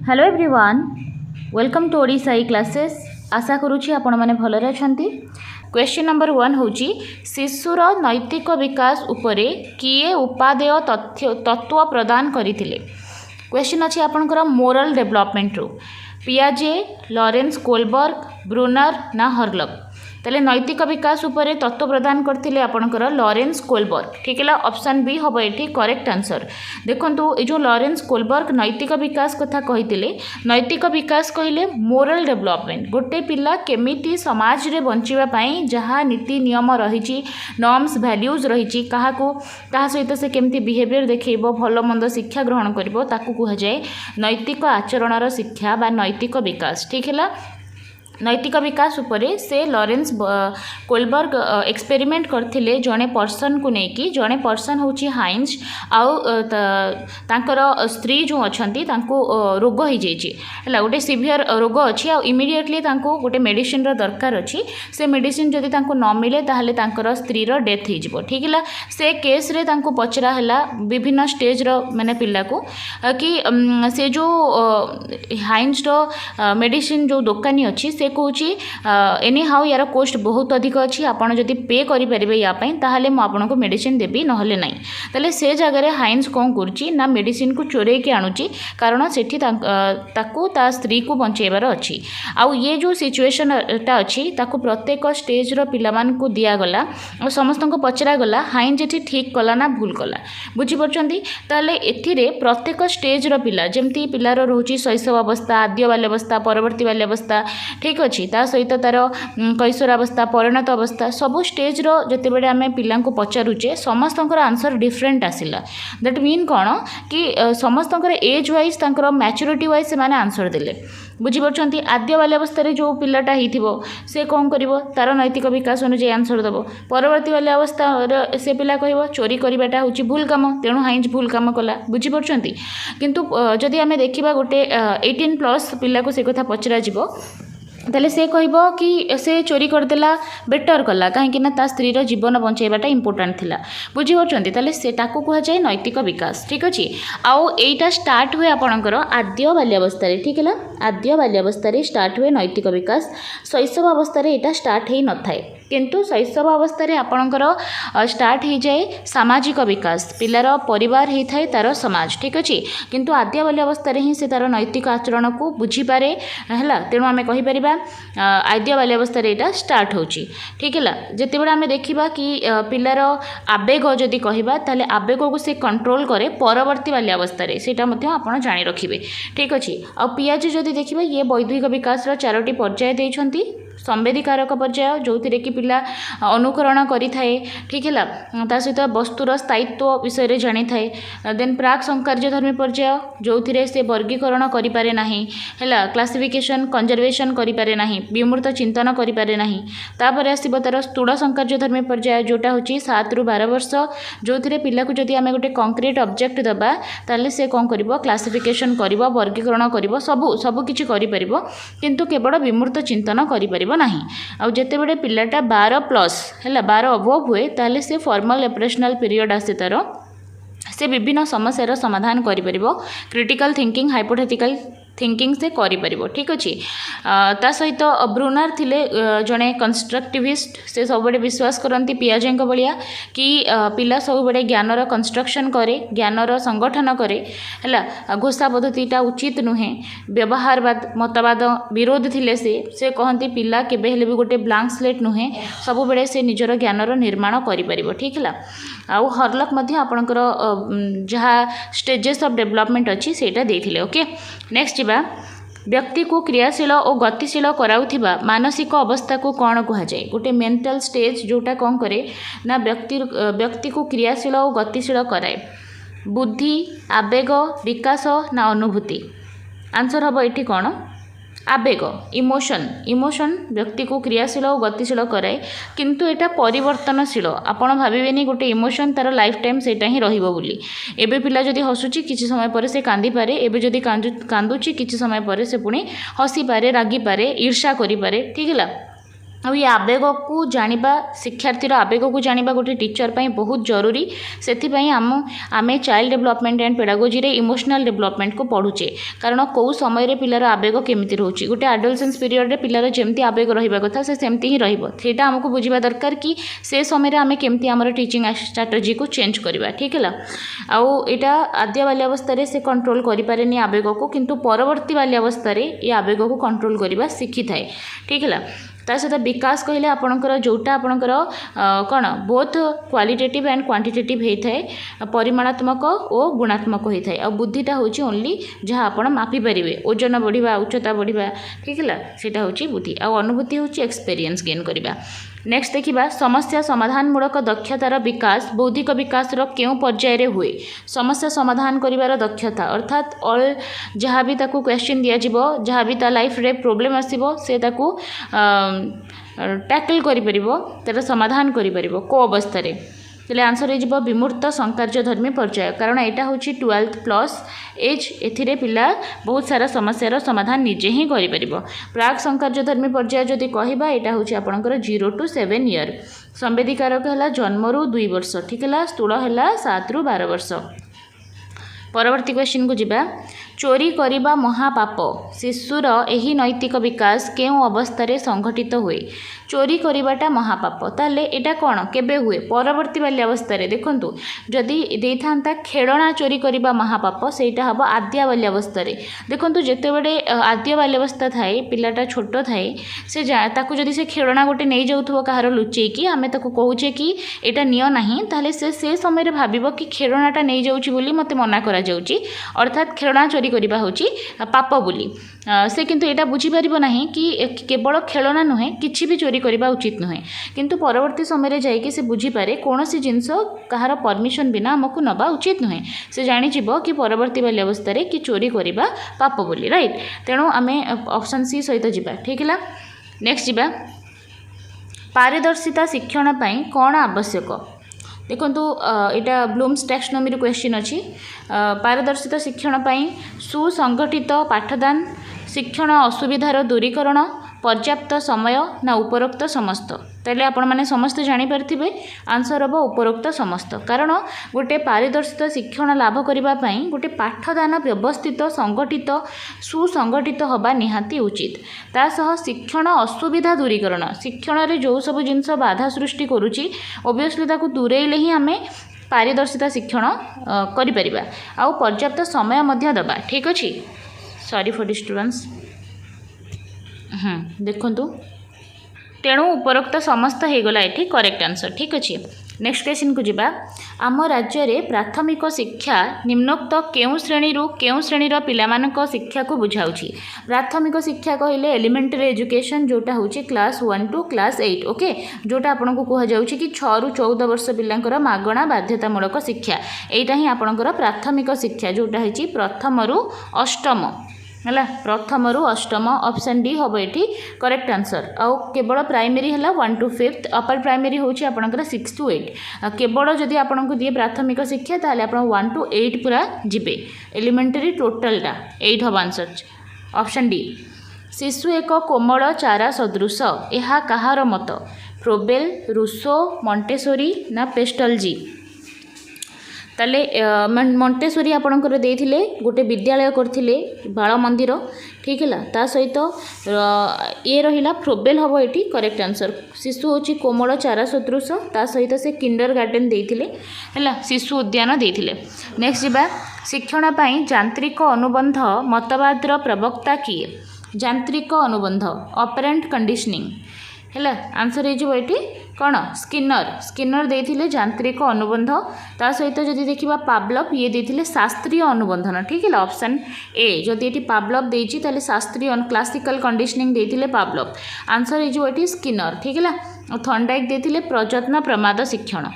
Hello everyone, welcome to Odisha E classes. आशा करुँची आपण मैंने भलरे अछंती। क्वेश्चन नंबर 1 होची शिशुर नैतिक विकास उपरे किए उपादेय तत्व प्रदान करथिले। क्वेश्चन अछि आपनकर मोरल डेवलपमेंट रू पियाजे, लॉरेंस कोलबर्ग, ब्रूनर ना हर्लक। ताले नैतिक विकास उपरे तत्व प्रदान करथिले आपनकर लॉरेंस कोलबर्ग। ठीक है, ऑप्शन बी हम ये करेक्ट आंसर। देखंतु ए जो लॉरेंस कोलबर्ग नैतिक विकास कथा कहिथिले, नैतिक विकास कहले मोरल डेवलपमेंट, गोटे पिला केमिति समाज रे बंचिबा पई जहा नीति नियम रहिछि, नॉर्म्स वैल्यूज रहिछि, काहाको कहा सहित से केमिति बिहेवियर देखैबो, भलो मंद शिक्षा ग्रहण करिवो, ताकू कुहा जाय नैतिक आचरणर शिक्षा बा नैतिक विकास। ठीक है, नैतिक विकास उपरे से लॉरेंस कोलबर्ग एक्सपेरिमेंट करथिले जड़े पर्सन को लेकिन। जड़े पर्सन होची हाइंज आउ तांकर स्त्री जो अछंती तांको रोग हो जाइए, गोटे सीवियर रोग अच्छी आ इमिडिएटली तांको गोटे मेडिसिन रो दरकार अच्छी। से मेडिसिन जदि तांको न मिले ताहले तांकर स्त्री रो डेथ हो जिवो। ठीक है, से केस रे तांको पचरा हला विभिन्न स्टेज रो माने पिल्ला को कि से जो हाइंज रो मेडिसिन जो दुकानी अच्छी से कौची एनी हाउ यार कॉस्ट बहुत अधिक अच्छी, आपड़ जदि पे करेंगे यापाई ताहले मु आपको मेडिसिन देवी नहले ना। ताले से जगह हाइंस कौन करुच्ची ना मेडिसिन को चोरे के आणुची, कारण सेठी ताकू ता स्त्री को बंचेबार अच्छी। आउ ये जो सिचुएशन टा अच्छी ताकू प्रत्येक स्टेज रो पिला मान को दियागला और समस्त को पचरा गला हाइंज एठी ठीक कला ना भूल कला, बुझीपरछंती। ताले एथिरे प्रत्येक स्टेज रो पिला जेमती पिलार रोची शैशव अवस्था, आद्य बाल्यावस्था, परवर्ती बाल्यावस्था, ठीक अच्छी, ता सहित तार कैशोरावस्था, परिणत अवस्था, सबू स्टेज रो जतेबेले आमे पिलांको पचारुचे समस्तंकर आंसर डिफरेंट आसिला। दैट मीन कौन कि समस्तंकर एज वाइज तांकर मैच्योरिटी वाइज से माने आंसर देले, बुझीपरछंती। आद्य बाल्यावस्था रे जो पिलाटा हिथिबो से कौन करिवो तार नैतिक विकास अनुसार आंसर देबो। परवर्ती बाल्यावस्था से पिला कहबो चोरी करिबाटा होची भूल काम, तेणु हाइंज भूल काम कला, बुझीपरछंती। किंतु जदि आमे देखिबा गोटे 18+ पिला को से कथा पचरा जिवो ताले से कहबो कि से चोरी करदेला बेटर कला, कहीं ता स्त्री रो जीवन बंचाइबाटा इंपोर्टेंट थिला, बुझी पारछंती। ताले से ताकू कहा जाए नैतिक विकास। ठीक अच्छे, आउ एटा स्टार्ट हुए आपणकर आद्य बाल्यावस्था रे। ठीक है, आद्य बाल्यावस्था रे स्टार्ट हुए नैतिक विकास। शैशव अवस्था रे एटा स्टार्ट हेई न थाए, किंतु शैशव अवस्था रे आपणकर स्टार्ट हो जाए सामाजिक विकास, पिलार परिवार ही थाए तार समाज। ठीक अच्छे, किंतु आद्य बाल्यावस्था रे ही से तार नैतिक आचरण को बुझी पारे है, तेणु आम कहीपर आद्य बाल्यावस्था यहाँ स्टार्ट होची। ठीक है, जितेबाला आम देखा कि पिलार आवेग जदि कहबा ताले आवेग को से कंट्रोल करे परवर्ती बाल्यावस्था सेटा आप जाणी रखिए। ठीक अच्छे, आ पियाजे जदि देखा ये बौद्धिक विकास 4टी पर्याय देइछंती। संवेदीकारक पर्याय जो थी कि पिला अनुकरण करें, ठीक है, ता सहित वस्तुर स्थायित्व विषय जानी थाए। देन प्राक संकार्यधर्मी पर्याय जो थी से वर्गीकरण करें ना, है क्लासिफिकेशन कंजर्वेशन करें ना, विमूर्त चिंतन करें ना। तापर आसब तार स्थूल संकार्यधर्मी पर्याय जोटा हूँ 7 ରୁ 12 वर्ष, जो थी पिला को जदि आम गोटे कंक्रीट ऑब्जेक्ट दबा ताले से कौन कर क्लासिफिकेशन कर वर्गीकरण कर सबू किसी कर, किंतु केवल विमूर्त चिंतन कर नहीं। आउ जितेबले पिलाटा 12+ है 12 अबव हुए ताले से फॉर्मल ऑपरेशनल पीरियड आसे तार से विभिन्न समस्यार समाधान करिपरिबो, क्रिटिकल थिंकिंग हाइपोथेटिकल थिंकिंग से करिपरिबो। ठीक अच्छे, ता सहित ब्रूनर थिले जड़े कंस्ट्रक्टिविस्ट, से सब विश्वास करती पियाजे भाया कि पिला सब बड़े ज्ञानर कंस्ट्रक्शन करे, ज्ञानर संगठन करे, है घोषा पद्धतिटा उचित नुहे। व्यवहारवाद मतवाद विरोध थिले से कहती पिला केबे हेले भी गोटे ब्लांक स्लेट नुहे, सब बेले से निजर ज्ञानर निर्माण करिपरिबो। ठीक है, आउ हर्लक मध्य आपणकर जहाँ स्टेजेस ऑफ डेवलपमेंट अच्छी सेटा देथिले। ओके, नेक्स्ट व्यक्ति को क्रियाशील और गतिशील कराउथिबा मानसिक अवस्था को कौन कह जाए? गोटे मेंटल स्टेज जोटा कौन करे ना व्यक्ति को क्रियाशील और गतिशील कराए। बुद्धि, आवेग, विकास ना अनुभूति? आंसर हम ये कौन? आवेग, इमोशन व्यक्ति को क्रियाशील और गतिशील कराए, किंतु एटा परिवर्तनशील। आपण भावेनि गोटे इमोशन तार लाइफ टाइम सेटा ही रहिबो बोली। एबे पिला जदि हसुची किछि समय पर से कांदी पारे, एबे जदि कांदुची किछि समय पर से पुणी हसी पारे, रागी पारे, ईर्षा करि पारे। ठीक है, ଆଉ ये आवेग को जानिबा शिक्षार्थीर आवेग को जानिबा गोटे टीचर पाई बहुत जरूरी से आम चाइल्ड डेवलपमेंट एंड पेडागोजी रे इमोशनल डेवलपमेंट को पढ़ुचे कारण कौ समय पिलार आवेग केमती रोचे गोटे एडोलसेंस पीरियड रे पिलार जमती आवेग रहिबा कथा से सेमती ही रहिबो सेटा हमको बुझिबा दरकार कि से समय आम केमती आमर टीचिंग स्ट्राटेजी को चेंज करबा ठीक है आउ एटा आद्य बाल्यावस्था रे से कंट्रोल करि पारेनी आवेग को किंतु परवर्ती बाल्यावस्था रे ये आवेग को कंट्रोल करबा शिखि थाए ठीक है ता सहित विकास कहले आपणकर जोटा आपणकर कौन बोथ क्वालिटेटिव एंड क्वांटिटेटिव होता है परिमाणात्मक और गुणात्मक होता है आ बुद्धिटा हूँ ओनली जहाँ आप मापी पारे ओजन बढ़िया उच्चता बढ़िया ठीक है सेटा हूँ बुद्धि आ अनुभूति हूँ एक्सपीरियंस गेन करवा नेक्स्ट देखिबा समस्या समाधानमूलक दक्षतार विकास बौद्धिक विकासर केउं पर्याय हुए समस्या समाधान करिवार दक्षता अर्थात ऑल जहाँ भी ताकू क्वेश्चन दिया जिवो जहाँ भी ता लाइफ रे प्रॉब्लम आसीबो से ताकू टैकल करि परिबो तार समाधान करि परिबो को अवस्था रे तेले आंसर हो विमूर्त संकार्यधर्मी पर्याय कारण यहाँ हूँ 12th प्लस एज एथिरे पिला बहुत सारा समस्यार समाधान निजे ही करि प्राग संकार्यधर्मी पर्याय जदि कहबा यहाँ हूँ आपंकर 0 to 7 ईयर संवेदिकारक है जन्मरू 2 वर्ष ठीक है स्थूल है 7 ରୁ 12 वर्ष परवर्ती क्वेश्चन को जिबा चोरी करिबा महापाप शिशुर एही नैतिक विकास केउं अवस्था रे संघटित हुए चोरी करिबाटा महापाप ताले एटा कोन केबे हुए परवर्ती बाल्यावस्था रे देखंतु जदि देथांता खेळना चोरी करिबा महापाप सेटा हबो आद्य बाल्यावस्था रे देखंतु जेते बडे आद्य बाल्यावस्था थाए पिलाटा छोट थाए से ताकू जदि से खेळना गोटे नै जाउथबो कहारो लुचै कि आमे ताकू कहूचे कि एटा नियो नाही ताले से समय रे भाबिबो कि खेळनाटा नै जाउची बोली मते मना करा जाउची अर्थात खेळना चोरी करिबा होची पाप बोली से किंतु एटा बुझी परिबो नाही कि केवल खेलना नुहे किछि भी चोरी करिबा उचित नुहे किंतु परवर्ती समय रे जाई कि से बुझी पारे कोनोसी जिंस कहार परमिशन बिना हमकु नबा उचित नुहे से जानि जिवो कि परवर्ती बाल्य अवस्था रे कि चोरी करिबा पाप बोली राइट तेणु आमे ऑप्शन सी सहित जिबा ठीक है नेक्स्ट जिबा पारदर्शिता शिक्षण पई कोन आवश्यक देखंतु एटा ब्लूम्स टैक्सोनॉमी क्वेश्चन अच्छी पारदर्शिता शिक्षण पई सुसंगठित पाठदान शिक्षण असुविधार दूरीकरण पर्याप्त समय ना उपरोक्त समस्त ताले आपण माने समस्त जानि परथिबे आंसर हम उपरोक्त समस्त कारण गोटे पारदर्शित शिक्षण लाभ करिबा पई गोटे पाठदान व्यवस्थित संगठित सुसंगठित हबा निहाती उचित ता सह शिक्षण असुविधा दूरीकरण शिक्षण रे जो सब जिंस बाधा सृष्टि करूची ओबियसली ताकू दूरेइले ही आमे पारदर्शिता शिक्षण करि परिबा आ पर्याप्त समय मध्य दबा ठीक अछि सॉरी फॉर डिस्टर्बेंस देखंतु तेणु उपरोक्त समस्त हो गला ये करेक्ट आंसर ठीक अच्छे नेक्स्ट क्वेश्चन को जिबा आम राज्य रे प्राथमिक शिक्षा निम्नोक्त केउं श्रेणीर पिलामानक शिक्षा को बुझाउछि प्राथमिक शिक्षा कहले एलिमेंटरी एजुकेशन जोटा होछि क्लास 1 to क्लास 8 ओके जोटा आपन को कह जाउछि कि 6 ରୁ 14 वर्ष पिलांकर मागणा बाध्यतामूलक शिक्षा एटा ही आपनकर प्राथमिक शिक्षा जोटा होछि प्रथम ରୁ अष्टम है प्रथम ରୁ अष्टम ऑप्शन डी हम ये करेक्ट आंसर आउ केवल प्राइमरी है 1 to 5th अपर प्राइमरी हूँ आपंकर 6 to 8 केवल जदि आपन को दिए प्राथमिक शिक्षा ताले आप 1 to 8 पूरा जिबे एलिमेंटरी टोटालटा 8 हम आंसर ऑप्शन डी शिशु एक कोमल चारा सदृश यह कहार मत फ्रोबेल रूसो मॉन्टेसोरी ना पेस्टलजी ताले मॉन्टेसोरी आपणकर देथिले गोटे विद्यालय करथिले बाल मंदिर ठीक है ता सहित ये रहिला फ्रोबेल हम ये करेक्ट आंसर शिशु होची कोमल चारा सदृश ता सहित से किंडर गार्डन देथिले हैला शिशु उद्यान देथिले नेक्स्ट जिबा शिक्षण पई यांत्रिक अनुबंध मतवादर प्रवक्ता किए यांत्रिक अनुबंध ऑपरेंट कंडीशनिंग है आंसर ये कौन स्किनर देथिले यांत्रिक अनुबंध ता सहित जदि देखिबा पावलव ये देथिले शास्त्रीय अनुबंधन ठीक है ऑप्शन ए जदि ये पावलव देछि ताले शास्त्रीय क्लासिकल कंडीशनिंग देथिले पावलव आंसर ये स्किनर ठीक है थर्नडाइक देथिले प्रयत्न प्रमाद शिक्षण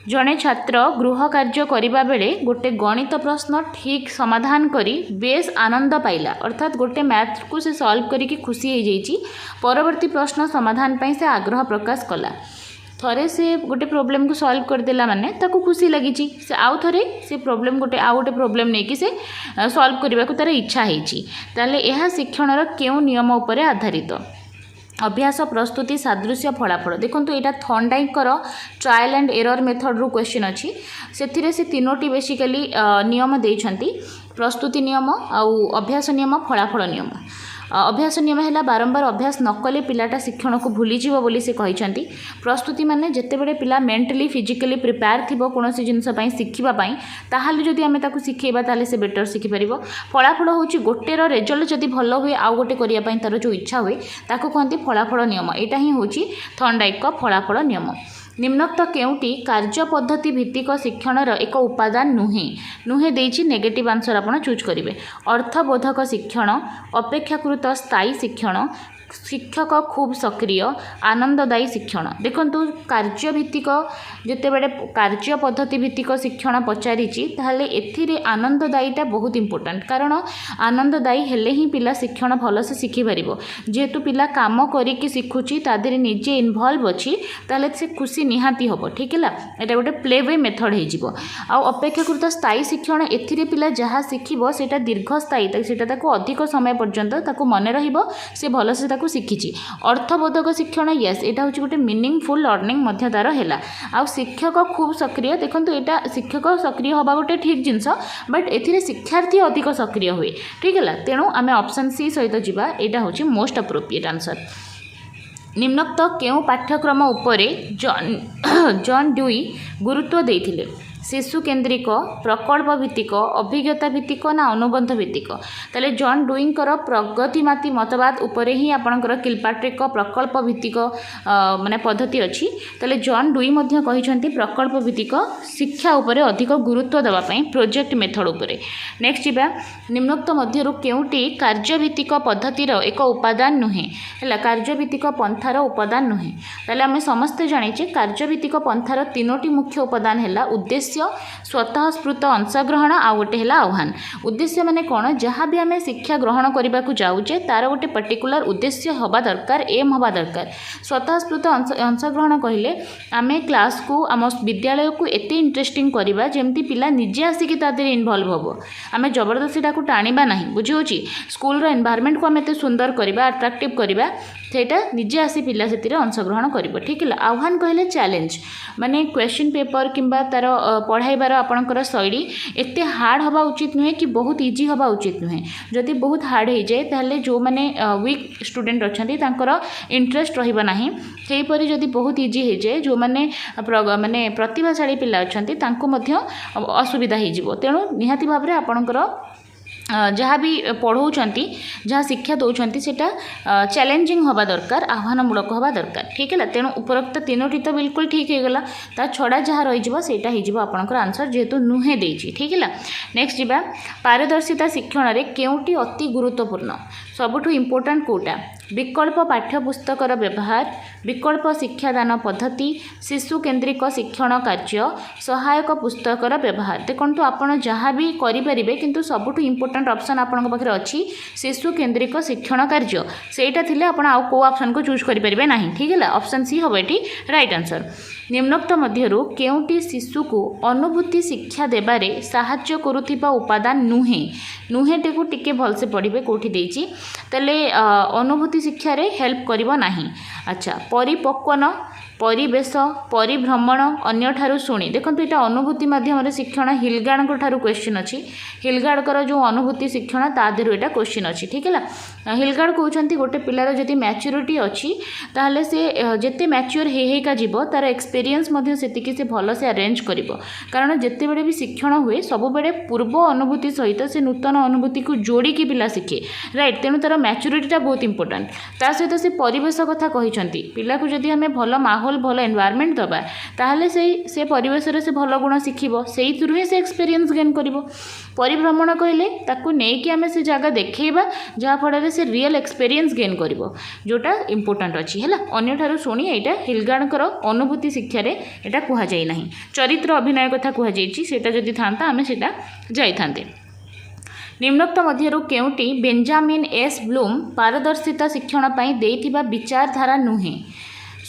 जड़े छात्र गृह कार्य करिबा बेले गोटे गणित प्रश्न ठीक समाधान करी बेस आनंद पाइला अर्थात गोटे मैथ को से सॉल्व करी खुशी हो जाइए परवर्ती प्रश्न समाधान पाई से आग्रह प्रकाश कला थरे से गोटे प्रॉब्लम को सॉल्व करदेला माने ताको खुशी लगी से आउ थरे से प्रॉब्लम गोटे आउ गोटे प्रॉब्लम नहीं कि से सॉल्व करने को तार इच्छा होती ताले यह शिक्षण केउं नियम उपरे आधारित अभ्यास प्रस्तुति सादृश्य फलाफल देखो यहाँ थर्नडाइकर ट्रायल एंड एरर मेथड रु क्वेश्चन अच्छी से तीनोटी बेसिकली नियम देइछंती प्रस्तुति नियम आउ अभ्यास नियम फलाफल नियम अभ्यास नियम है बारंबार अभ्यास नकले पिलाटा शिक्षण को भूलीज बोली से कहते प्रस्तुति माने जिते बड़े पिला मेंटली फिजिकली प्रिपेयर थी कौन जिनपाई शिखापी ताहले जदि आम ताक शिखेबा ताले से बेटर शिखिपर फलाफल हूँ गोटेर रेजल्ट जदि भल हुए आउ गोटे करने तार जो इच्छा हुए ताको कहते फलाफल नियम यहाँ ही हूँ थर्नडाइक फलाफल नियम निम्नोक्त केउटी कार्य पद्धति भित्तिक शिक्षणर एक उपादान नुहे नुहे देछि नेगेटिव आंसर आपण चूज करेंगे अर्थबोधक शिक्षण अपेक्षाकृत स्थायी शिक्षण शिक्षक खूब सक्रिय आनंददायी शिक्षण देखु कार्यभित्तिक जिते बड़े कार्य पद्धति भित्तिक शिक्षण पचारि ताहले एथिरे आनंददायीटा बहुत इंपोर्टेंट कारण आनंददायी हेले ही पिला शिक्षण भल से शिखि पारिबो जेहेतु पिला काम करिकि शिखुची तादेरे निजे इनवॉल्व अछि ताहले से खुशी निहाती होबो ठीक है एटा गोटे प्ले वे मेथड हे जिवो आ अपेक्षाकृत स्थायी शिक्षण एथिरे पिला जहाँ शिखिबो सेटा दीर्घस्थायी सेटा ताको अधिक समय पर्यंत ताको मन रहिबो से भल से शिखी अर्थबोधक शिक्षण यस यहाँ हूँ गोटे मीनिंगफुल लर्निंग तार है आ शिक्षक खूब सक्रिय देखो यहाँ शिक्षक सक्रिय हवा गोटे ठीक जिनस बट ए शिक्षार्थी अधिक सक्रिय हुए ठीक है तेणु आम ऑप्शन सी सहित जावा यहाँ हूँ मोस्ट अप्रोप्रिएट आंसर निम्नोक्त केउ पाठ्यक्रम उपरे जॉन ड्यूई गुरुत्व देइथिले शिशु केन्द्रिक प्रकल्प भित्तिक अभिज्ञता भित्तिक ना अनुबंध भित्तिक ताले जॉन डुईंकर प्रगतिमाती मतवाद उपरे ही आपणकर किलपाट्रिक प्रकल्प भित्तिक माने पद्धति अच्छी ताले जॉन डुई मध्य कहिसंती प्रकल्प भित्तिक शिक्षा उपरे अधिक गुरुत्व देवा पई प्रोजेक्ट मेथड उपरे नेक्स्ट जीवा निम्नोक्त मध्यरु केउटी कार्यभित्तिक पद्धतिर एक उपादान नुहे हला कार्यभित्तिक पंथार उपादान नुहे ताले आमे समस्त जानिचे कार्यभित्तिक पंथार तीनोटी मुख्य उपादान हैला उद्देश्य स्वतः स्फूर्त अंशग्रहण आ गोटे है आह्वान उद्देश्य माने कौन जहाँ भी आम शिक्षा ग्रहण करने को जाऊे तार गोटे पर्टिकुलर उद्देश्य हवा दरकार एम हवा दरकार स्वतः स्फूर्त अंशग्रहण कहले आम क्लास को आम विद्यालय को एते इंटरेस्टिंग करवा जमती पिला निजे आसिकी तादे इनवॉल्व हम आम जबरदस्ती टाणीबा ना बुझे स्कूल एनवायरनमेंट को आम एत सुंदर करवा अट्राक्टिव करवा सेटा निजे आसी पिला से अंशग्रहण कर ठीक है आह्वान कहले चैलेंज माने क्वेश्चन पेपर किंबा तार पढ़ाइबार आपणकर शैली एते हार्ड हवा उचित नुहे कि बहुत इजी हवा उचित नुहे जदि बहुत हार्ड हो जाए ताहले जो माने वीक स्टूडेंट अच्छे तांकर इंटरेस्ट रहिबा नाही सेहीपरि जदि बहुत इजी हो जाए जो माने माने प्रतिभाशाली पिला अच्छे तांको मध्य असुविधा हो जिवो तेणु निहाती भाव में आपणकर जहाँ भी पढ़ाऊँच जहाँ शिक्षा दौरान सेटा चैलेंजिंग हवा दरकार आह्वानमूलक हवा दरकार ठीक है तेणु उपरोक्त तीनोटी तो बिल्कुल ठीक हो गला ता छड़ा जहाँ रही आपणकर आंसर जेहेतु नुहे देछि ठीक है नेक्स्ट जीवा पारदर्शिता शिक्षण में केउटी अति गुरुत्वपूर्ण सबुठु इम्पोर्टेंट कोटा विकल्प पाठ्यपुस्तकर व्यवहार विकल्प शिक्षादान पद्धति शिशु केन्द्रिक शिक्षण कार्य सहायक पुस्तकर व्यवहार देखो आपड़ जहाँ भी करें किंतु सबुठु इम्पोर्टेंट ऑप्शन आपन पाखे अच्छी शिशु केन्द्रिक शिक्षण कार्य सेटा थिले आपण आउ को ऑप्शन को चूज करें ना ठीक है ऑप्शन सी हम ये राइट आंसर निम्नोक्त मध्यरु केउटी शिशु को अनुभूति शिक्षा देबारे साहाय्य करुथिबा उपादान नुहे नुहेटे को टिके भलसे पढ़िबे कोठी देछि तले अनुभूति शिक्षा रे हेल्प करिवो नाही अच्छा परिपक्वन परिवेश परिभ्रमण अन्य ठारू शुणी देखो यहाँ अनुभूति माध्यम शिक्षण हिलगार्ड ठारू क्वेश्चन अच्छी हिलगार्डकर जो अनुभूति शिक्षण तादेहु यहाँ क्वेश्चन अच्छी ठीक है हिलगार्ड कहते गोटे पिलार जदि मैच्योरिटी अच्छी ताहले से जिते मैच्योर होइका जीवो तार एक्सपीरियंस सेतिकी से भल से अरेंज करिवो कारण जिते बड़े भी शिक्षण हुए सब बड़े पूर्व अनुभूति सहित से नूतन अनुभूति को जोड़िकी पिला शिखे राइट तेणु तार मैच्योरिटीटा बहुत इंपोर्टेंट ता सहित से परिवेश कथा कहते पिला को जदि आम भल माहौल भल एनवायरनमेंट दबा ताहले से परिवेश से भल गुण शिखिबो सेही थ्रू ही से एक्सपीरियंस गेन करिवो परिभ्रमण कहले ताकू नेकी आमे से जगह देखैबा जहाँ फल से रियल एक्सपीरियंस गेन करिवो जोटा इंपोर्टेंट अच्छी है अन्य ठारू शुणी यहाँ हिलगार्डकर अनुभूति शिक्षा रे एटा कुहा जाई नाही चरित्र अभिनय कथा कुहा जाईची सेटा जदि थांता आमे सेटा जाई थांते निम्नोक्त मध्यरु केउटी बेंजामिन एस ब्लूम पारदर्शिता शिक्षण पई देइथिबा विचारधारा नुहे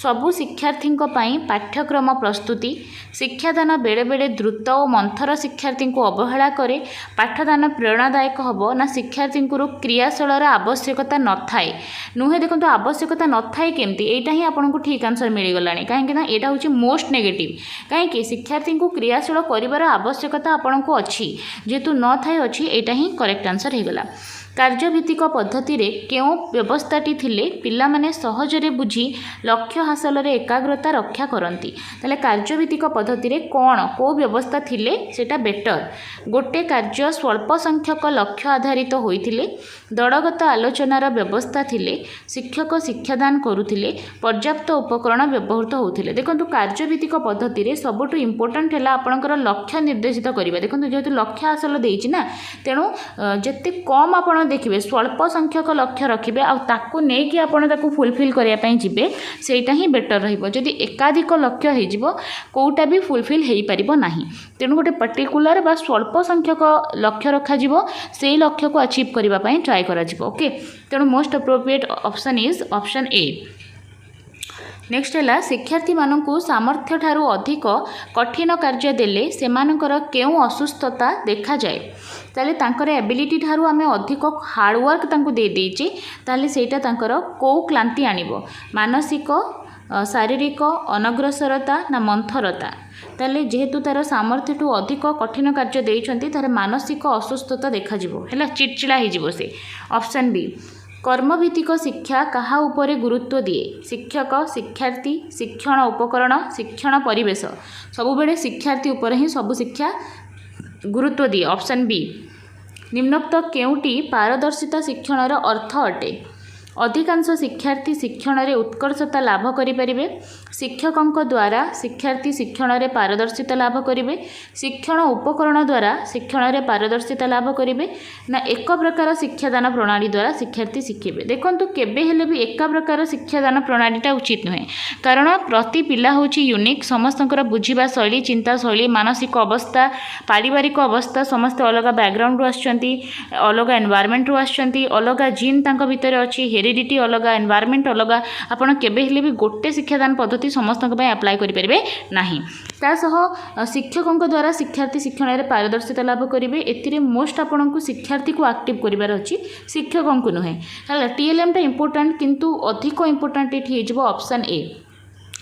सबु शिक्षार्थी पाठ्यक्रम प्रस्तुति शिक्षादान बेले बेले द्रुत और मंथर शिक्षार्थी को अवहेला करे पाठदान प्रेरणादायक हम ना शिक्षार्थी क्रियाशील आवश्यकता न थाए नुहे देखो आवश्यकता न थाए केमती एटा ही आपको ठीक आंसर मिलगला कहीं यहाँ हूँ मोस्ट नेगेटिव कहीं शिक्षार्थी को क्रियाशील कर आवश्यकता आपन को अच्छी जेहेतु न थाए अच्छी एटा ही करेक्ट आंसर होगला कार्यभित्तिक पद्धति रे केउं व्यवस्थाटी थिले पिला माने सहजरे बुझी लक्ष्य हासिल रे एकाग्रता रक्षा करती ताले कार्यभित्तिक पद्धति रे कौन को व्यवस्था थिले सेटा बेटर गोटे कार्य स्वल्प संख्यक लक्ष्य आधारित होइथिले दलगत आलोचनार व्यवस्था थिले शिक्षक शिक्षादान करुथिले पर्याप्त उपकरण व्यवहृत होउथिले देखंतु कार्यभित्तिक पद्धति रे सबुठु इंपोर्टेंट हैला आपनकर लक्ष्य निर्देशित करिबा देखंतु जेहेतु लक्ष्य हासिल देइछि ना तेणु जेते कम आपण देखिए स्वल्प संख्यक लक्ष्य रखिए आकु नहीं आपको फुलफिल करने जी सेटा ही बेटर रही एकाधिक लक्ष्य होटा भी फुलफिल हो पार ना तेणु गोटे पर्टिकुलर बा स्वल्प संख्यक लक्ष्य रखा से लक्ष्य को अचीव करने ट्राए करा ओके तेणु most appropriate option is option A next है शिक्षार्थी मानू सामर्थ्य ठारू अधिक कठिन कार्य देले सेमानकर केउ असुस्थता देखा जाए ताले तांकर एबिलिटी ठारू आमे अधिक हार्डवर्क तांको दे देइचे ताले सेटा तांकर को क्लांति आनिबो मानसिक शारीरिक अनग्रसरता ना मंथरता ताले जेहेतु तार सामर्थ्य ठू अधिक कठिन कार्य देइछंती तार मानसिक असुस्थता देखा जिवो हैला चिड़चिड़ा ही जिवो से ऑप्शन बी कर्मभित्तिक शिक्षा कहा उपरे गुरुत्व दिए शिक्षक शिक्षार्थी शिक्षण उपकरण शिक्षण परिवेश सबुबेले शिक्षार्थी उपरे ही सबु शिक्षा गुरुत्व दिए ऑप्शन बी निम्नोक्त केउटी पारदर्शिता शिक्षणर अर्थ अटे अधिकांश शिक्षार्थी शिक्षण में उत्कर्षता लाभ करें शिक्षकों द्वारा शिक्षार्थी शिक्षण में पारदर्शिता लाभ करेंगे शिक्षण उपकरण द्वारा शिक्षण में पारदर्शिता लाभ करेंगे ना एक प्रकार शिक्षादान प्रणाली द्वारा शिक्षार्थी शिखेबे देखंतु केबे हेले भी एक प्रकार शिक्षादान प्रणालीटा उचित नुहे कारण प्रति पिला होची यूनिक समस्तଙ୍କର बुझिबा शैली चिंता शैली मानसिक अवस्था पारिवारिक अवस्था समस्त अलग बैकग्राउंड रु आछंती अलग एनवायरनमेंट रु आछंती अलग जीन तांको भितर अछि हेरिडिटी अलग एनवायरनमेंट अलग आपण केबे हेले भी गोटे शिक्षादान पद्धति समस्त अप्लाई करें ना तासह शिक्षकों द्वारा शिक्षार्थी शिक्षण में पारदर्शिता लाभ करेंगे एथिरे मोस्ट आपन को शिक्षार्थी को एक्टिव करार अच्छी शिक्षकों को नुहे है टीएलएम टा इंपोर्टेंट किंतु अधिक इंपोर्टेंट ये ऑप्शन ए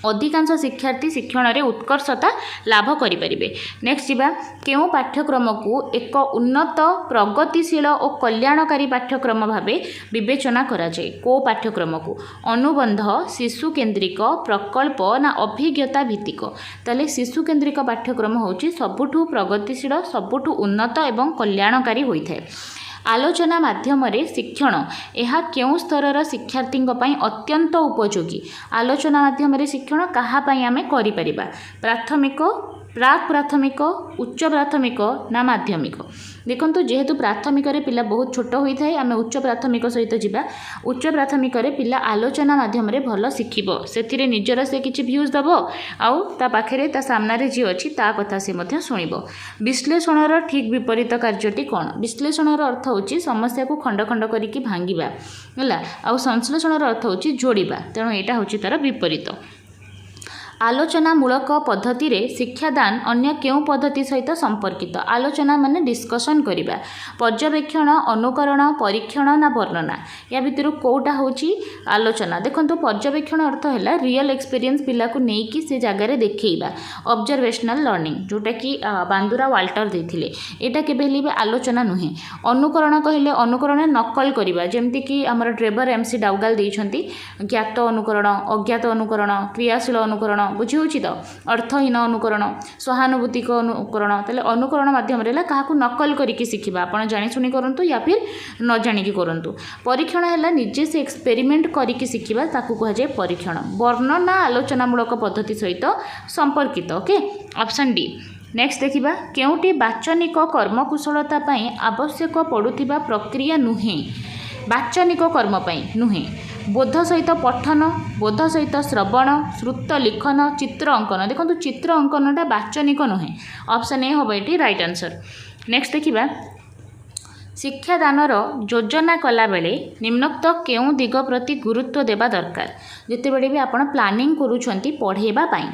अधिकांश शिक्षार्थी शिक्षण में उत्कर्षता लाभ करें नेक्स्ट जीवा केउं पाठ्यक्रम को एक उन्नत प्रगतिशील और कल्याणकारी पाठ्यक्रम भाव विवेचना करा जाए को पाठ्यक्रम को अनुबंध शिशु केन्द्रिक प्रकल्प ना अभिज्ञता भित्तिक ताले शिशु केन्द्रिक पाठ्यक्रम होची सबुठु प्रगतिशील सबुठु उन्नत एवं कल्याणकारी होइथाय आलोचना माध्यम शिक्षण यह क्यों स्तर शिक्षार्थी अत्यंत उपयोगी आलोचना माध्यम शिक्षण कहाँपाई आम कर प्राथमिक प्राक प्राथमिक उच्च प्राथमिक ना माध्यमिक देखो जेहेतु प्राथमिक पिला बहुत छोट होता है आम उच्च प्राथमिक सहित जावा उच्च प्राथमिक पिला आलोचना माध्यम भल शिखब से निजर से किसी भ्यूज दब आउ ता पाखे ता सामने जी अच्छी ता कथा से शुणब विश्लेषणर ठीक विपरीत कार्यटी कौन विश्लेषणर अर्थ होची समस्या को खंड खंड करके भांगा है आउ संश्लेषणर अर्थ होची जोड़िबा तेणु यहाँ हूँ तार विपरीत आलोचनामूलक पद्धति रे शिक्षादान अन्य क्यों पद्धति सहित संपर्कित आलोचना माने डिस्कशन करिबा पर्यवेक्षण अनुकरण परीक्षण ना वर्णना या भितर कोटा होची आलोचना देखंतु पर्यवेक्षण अर्थ हैला रियल एक्सपीरियंस पिला को नै कि से जगह रे देखैबा ऑब्जर्वेशनल लर्निंग जोटा कि बांदुरा वाल्टर देथिले एटा केबे हेली आलोचना नुहे अनुकरण कहले अनुकरण नकल करिबा जेमति कि हमर ट्रेवर एमसी डाउगाल दैछंती ज्ञात अनुकरण अज्ञात अनुकरण क्रियाशील अनुकरण बुझी होची तो अर्थहीन अनुकरण सहानुभूतिक अनुकरण ताले अनुकरण माध्यम क्या नकल करके शिखा आपड़ जाशुणी करूँ या फिर न जाणिकी करूँ परीक्षण है निजे से एक्सपेरिमेंट करके शिखा ताकू कहुए परीक्षण वर्णना आलोचनामूलक पद्धति सहित संपर्कित ओके ऑप्शन डी नेक्स्ट देखिबा केउटी वाचनिक कर्मकुशलता पई आवश्यक पड़ुथिबा प्रक्रिया नुहे वाचनिक कर्म पई नुहे बोध सहित पठन बोध सहित श्रवण श्रुत लिखन चित्र अंकन देखो चित्र अंकनटा वाचनिक नुहे ऑप्शन ए हम ये राइट आंसर नेक्स्ट देखिबा शिक्षादानर योजना कला बेले निम्नोक्त केउं दिग प्रति गुरुत्व देवा दरकार जितेबेले भी आपण प्लानिंग करूछंती पढ़ेबा पाई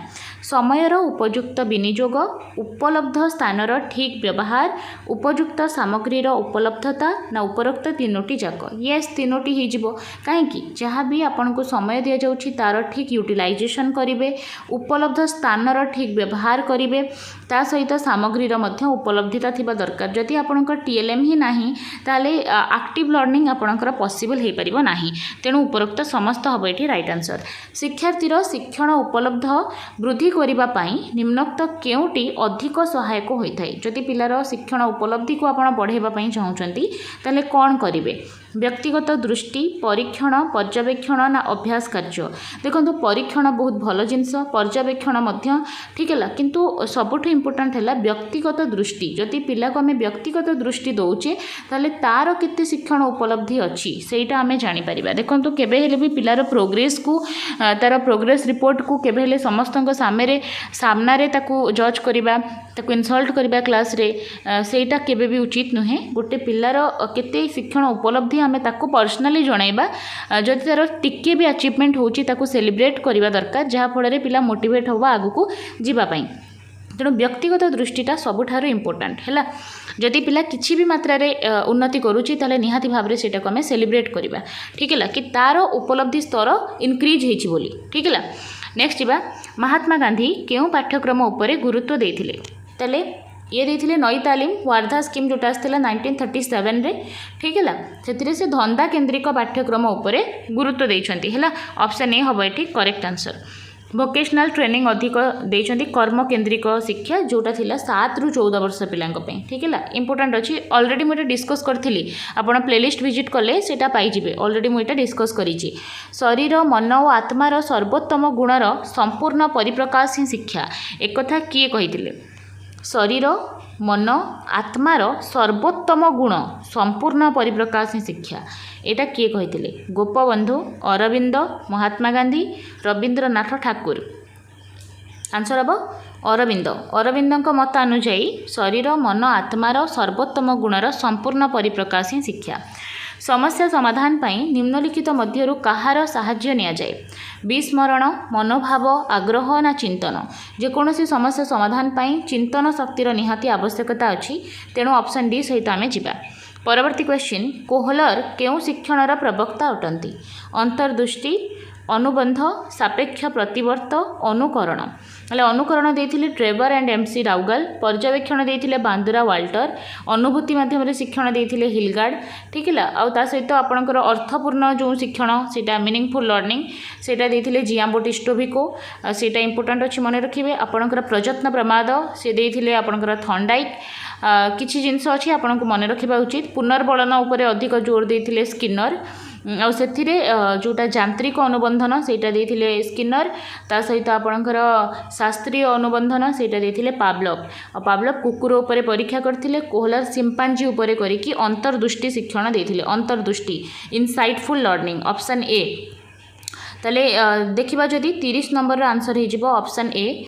समयर उपयुक्त विनियोग उपलब्ध स्थानर ठीक व्यवहार उपयुक्त सामग्रीर उपलब्धता ना उपरोक्त तीनोटी जाक येस तीनोटी हो कहीं जहाँ भी आपन को समय दि जाउछि तार ठीक यूटिलाइजेशन करेंगे उपलब्ध स्थानर ठीक व्यवहार करेंगे ता सहित सामग्रीर मध्य उपलब्धता थिबा दरकार जदि आपनकर टीएलएम ही नाही ताले एक्टिव लर्निंग आपनकर पॉसिबल हे परिबो नाही तेणु उपरोक्त समस्त हबो एठी राइट आंसर शिक्षार्थीर शिक्षण उपलब्ध वृद्धि करिबा पई निम्नोक्त केउटी अधिक सहायक होइथाय जदि पिलार शिक्षण उपलब्धि को आपण बढ़ेबा पई चाहुचंती ताले कोन करिवे व्यक्तिगत दृष्टि परीक्षण पर्यवेक्षण ना अभ्यास कार्य देखो परीक्षण बहुत भल जिनस पर्यवेक्षण मध्य ठीक है किंतु सबुठ इम्पोर्टाट है व्यक्तिगत दृष्टि जदि पिला को आम व्यक्तिगत दृष्टि दौचे ताले तार केते शिक्षण उपलब्धि अच्छी सेटा आम जापर देखो केबे हेले भी पिलार प्रोग्रेस को तार प्रोग्रेस रिपोर्ट को केबे हेले समस्त सामना ताकू जज करवा ताकू इनसल्ट करवा क्लास रे सेटा केबे भी उचित नुहे गोटे पिलार केते शिक्षण उपलब्धि आम ताकू पर्सनाली जणाइबा जदि तार टिके भी अचीवमेंट होची ताकू सेलिब्रेट करवा दरकार जहाँ फल पिला मोटिवेट होगा आगू जीवाई तेणु व्यक्तिगत दृष्टिटा सबुठार इम्पोर्टाट है जदि पिला किसी भी मात्रा रे उन्नति करुच्ची ताले निहाती भाव से आम सेलिब्रेट करवा ठीक है कि तार उपलब्धि स्तर इनक्रीज होइछि बोली ठीक है नेक्स्ट जा महात्मा गांधी केउं पाठ्यक्रम उपरे गुरुत्व देथिले ताले ये देथिले नई तालीम वार्धा स्कीम जोटा आसला 1937 रे ठीक है से से धंदा केन्द्रिक पाठ्यक्रम उपरे गुरुत्व देइछंती है ऑप्शन ए हम ये करेक्ट आंसर वोकेशनल ट्रेनिंग अधिक देइछंती कर्म केन्द्रिक शिक्षा जोटा थिला 7 ରୁ 14 वर्ष पिलांक पे ठीक है इंपोर्टेंट अच्छी ऑलरेडी मुझे डिस्कस करी आपड़ प्लेलिस्ट विजिट कले सेटा पाइबे ऑलरेडी मुझे डिस्कस करी शरीर मन और आत्मार सर्वोत्तम गुणर संपूर्ण परिप्रकाश ही शिक्षा एक कथा किए कही शरीर मन आत्मार सर्वोत्तम गुण संपूर्ण परिप्रकाश ही शिक्षा एटा किए कही गोपबंधु अरविंद महात्मा गांधी रवींद्रनाथ ठाकुर आंसर हम अरविंद अरविंद मत अनुजाई शरीर मन आत्मार सर्वोत्तम गुणर संपूर्ण परिप्रकाश ही शिक्षा समस्या समाधान पाई निम्नलिखित मध्यरु कहार साहाय्य निया जाए विस्मरण मनोभाव आग्रह ना चिंतन जेकोसी समस्या समाधान पाई चिंतन शक्तिर निहाती आवश्यकता अच्छी तेणु ऑप्शन डी सहित आमे जिबा परवर्ती क्वेश्चन कोहलर केउं शिक्षणर प्रवक्ता अटंती अंतर्दृष्टि अनुबंध सापेक्ष प्रतिवर्त अनुकरण हेल्ले अनुकरण देथिले ट्रेवर एंड एमसी राउगल पर्यवेक्षण देथिले बांदुरा वाल्टर अनुभूति माध्यम शिक्षण देथिले हिलगार्ड ठीक है आउ ता सहित आपणकर अर्थपूर्ण जो शिक्षण सेटा मीनिंगफुल लर्निंग सेटा देथिले जियाम्बो टिस्टोविको सेटा इंपोर्टेंट अच्छी मन रखिए आपणकर प्रयत्न प्रमाद से देथिले आपणकर थंडाइक किछि जिनस अच्छी आपन को मन रखा उचित पुनर्बलन उपरे अधिक जोर देथिले स्किनर आउ सेथिरे जोटा यांत्रिक अनुबंधन सेटा देथिले स्किनर ता सहित आपणकर शास्त्रीय अनुबंधन सेटा देथिले पावलव पावलव कुकुर उपरे परीक्षा करथिले कोहलर सिंपांजी उपरे करिकी अंतर्दृष्टि शिक्षण देथिले अंतर्दृष्टि इनसाइटफुल लर्निंग ऑप्शन ए ताले देखिबा जदि 30 नंबर आंसर हे जिवो ऑप्शन ए।